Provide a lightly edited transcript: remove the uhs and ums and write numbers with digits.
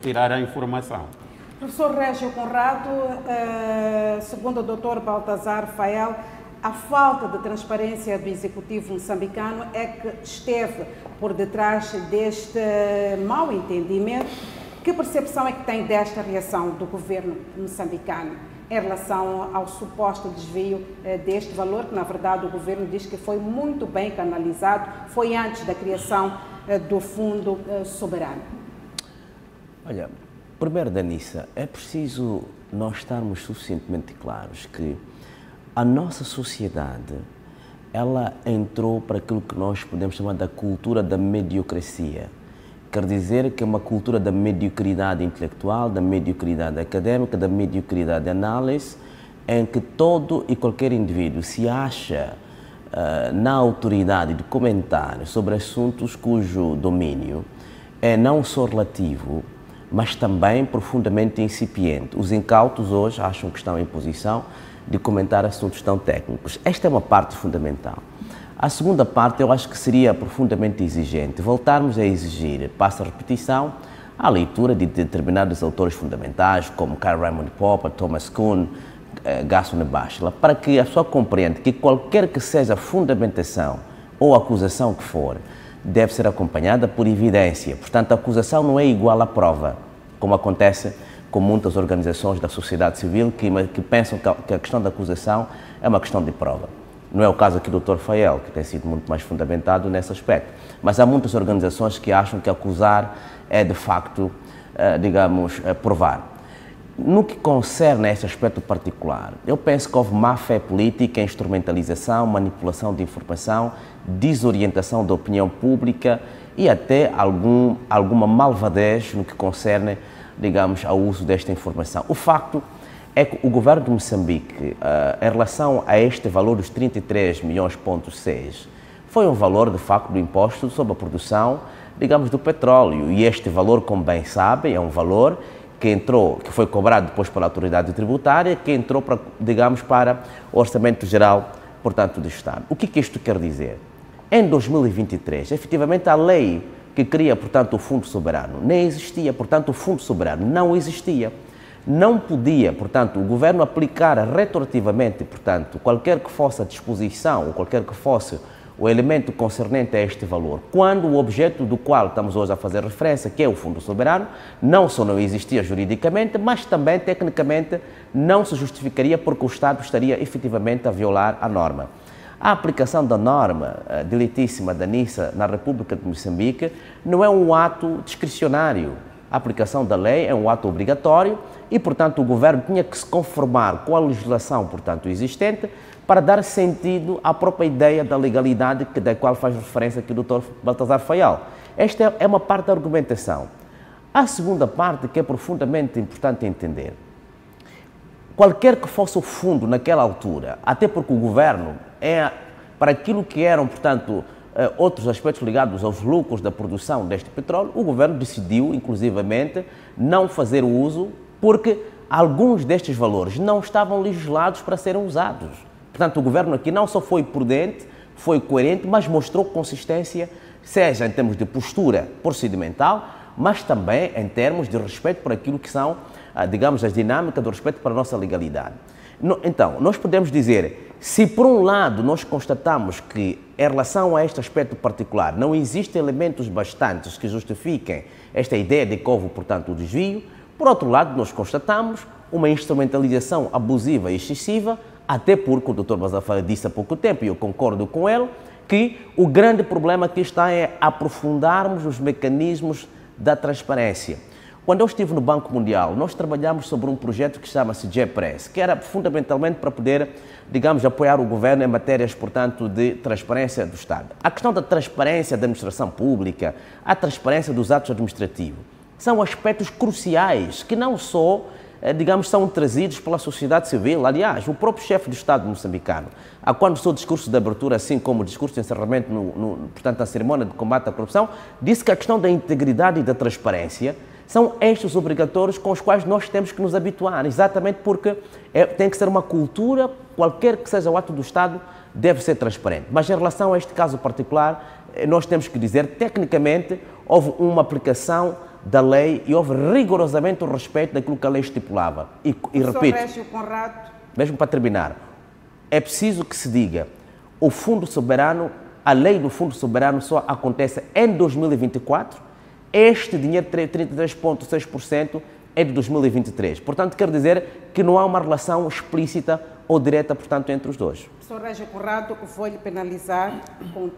tirar a informação. Professor Régio Conrado, segundo o Dr. Baltazar Fael, a falta de transparência do executivo moçambicano é que esteve por detrás deste mau entendimento. Que percepção é que tem desta reação do governo moçambicano em relação ao suposto desvio deste valor, que na verdade o governo diz que foi muito bem canalizado, foi antes da criação do Fundo Soberano? Olha, primeiro, Danissa, é preciso nós estarmos suficientemente claros que a nossa sociedade, ela entrou para aquilo que nós podemos chamar da cultura da mediocracia. Quer dizer que é uma cultura da mediocridade intelectual, da mediocridade académica, da mediocridade de análise, em que todo e qualquer indivíduo se acha na autoridade de comentar sobre assuntos cujo domínio é não só relativo, mas também profundamente incipiente. Os incautos hoje acham que estão em posição de comentar assuntos tão técnicos. Esta é uma parte fundamental. A segunda parte, eu acho que seria profundamente exigente voltarmos a exigir, passa a repetição, a leitura de determinados autores fundamentais, como Karl Raimund Popper, Thomas Kuhn, Gaston Bachelor, para que a pessoa compreenda que qualquer que seja a fundamentação ou acusação que for, deve ser acompanhada por evidência. Portanto, a acusação não é igual à prova, como acontece com muitas organizações da sociedade civil que pensam que a questão da acusação é uma questão de prova. Não é o caso aqui do Dr. Fael, que tem sido muito mais fundamentado nesse aspecto. Mas há muitas organizações que acham que acusar é, de facto, digamos, provar. No que concerne a este aspecto particular, eu penso que houve má fé política, instrumentalização, manipulação de informação, desorientação da opinião pública e até alguma malvadez no que concerne, digamos, ao uso desta informação. O facto é que o governo de Moçambique, em relação a este valor dos 33 milhões,6, foi um valor, de facto, do imposto sobre a produção, digamos, do petróleo. E este valor, como bem sabem, é um valor que foi cobrado depois pela autoridade tributária, que entrou para, digamos, para o Orçamento Geral, portanto, do Estado. O que isto quer dizer? Em 2023, efetivamente, a lei que cria, portanto, o Fundo Soberano nem existia, portanto, o Fundo Soberano não existia. Não podia, portanto, o governo aplicar retroativamente, portanto, qualquer que fosse a disposição, ou qualquer que fosse o elemento concernente a este valor, quando o objeto do qual estamos hoje a fazer referência, que é o Fundo Soberano, não só não existia juridicamente, mas também tecnicamente não se justificaria porque o Estado estaria efetivamente a violar a norma. A aplicação da norma delitíssima da NISA na República de Moçambique não é um ato discricionário. A aplicação da lei é um ato obrigatório e, portanto, o governo tinha que se conformar com a legislação, portanto, existente para dar sentido à própria ideia da legalidade da qual faz referência aqui o Dr. Baltazar Fael. Esta é uma parte da argumentação. A segunda parte, que é profundamente importante entender, qualquer que fosse o fundo naquela altura, até porque o governo para aquilo que eram, portanto, outros aspectos ligados aos lucros da produção deste petróleo, o governo decidiu, inclusivamente, não fazer o uso porque alguns destes valores não estavam legislados para serem usados. Portanto, o governo aqui não só foi prudente, foi coerente, mas mostrou consistência, seja em termos de postura procedimental, mas também em termos de respeito por aquilo que são, digamos, as dinâmicas do respeito para a nossa legalidade. Então, nós podemos dizer, se por um lado nós constatamos que em relação a este aspecto particular não existem elementos bastantes que justifiquem esta ideia de que houve, portanto, o desvio, por outro lado nós constatamos uma instrumentalização abusiva e excessiva, até porque o Dr. Baltazar disse há pouco tempo, e eu concordo com ele, que o grande problema aqui está é aprofundarmos os mecanismos da transparência. Quando eu estive no Banco Mundial, nós trabalhamos sobre um projeto que chama-se GEPRESS, que era fundamentalmente para poder, digamos, apoiar o governo em matérias, portanto, de transparência do Estado. A questão da transparência da administração pública, a transparência dos atos administrativos, são aspectos cruciais que não só, digamos, são trazidos pela sociedade civil. Aliás, o próprio chefe do Estado moçambicano, quando o seu discurso de abertura, assim como o discurso de encerramento, portanto, na cerimônia de combate à corrupção, disse que a questão da integridade e da transparência são estes obrigatórios com os quais nós temos que nos habituar, exatamente porque tem que ser uma cultura, qualquer que seja o ato do Estado, deve ser transparente. Mas em relação a este caso particular, nós temos que dizer, tecnicamente, houve uma aplicação da lei e houve rigorosamente o respeito daquilo que a lei estipulava. E repito, Régio Conrado. mesmo para terminar, é preciso que se diga, o Fundo Soberano, a lei do Fundo Soberano só acontece em 2024, este dinheiro, 33,6%, é de 2023. Portanto, quero dizer que não há uma relação explícita ou direta, portanto, entre os dois. Professor Régio Conrado, vou-lhe penalizar com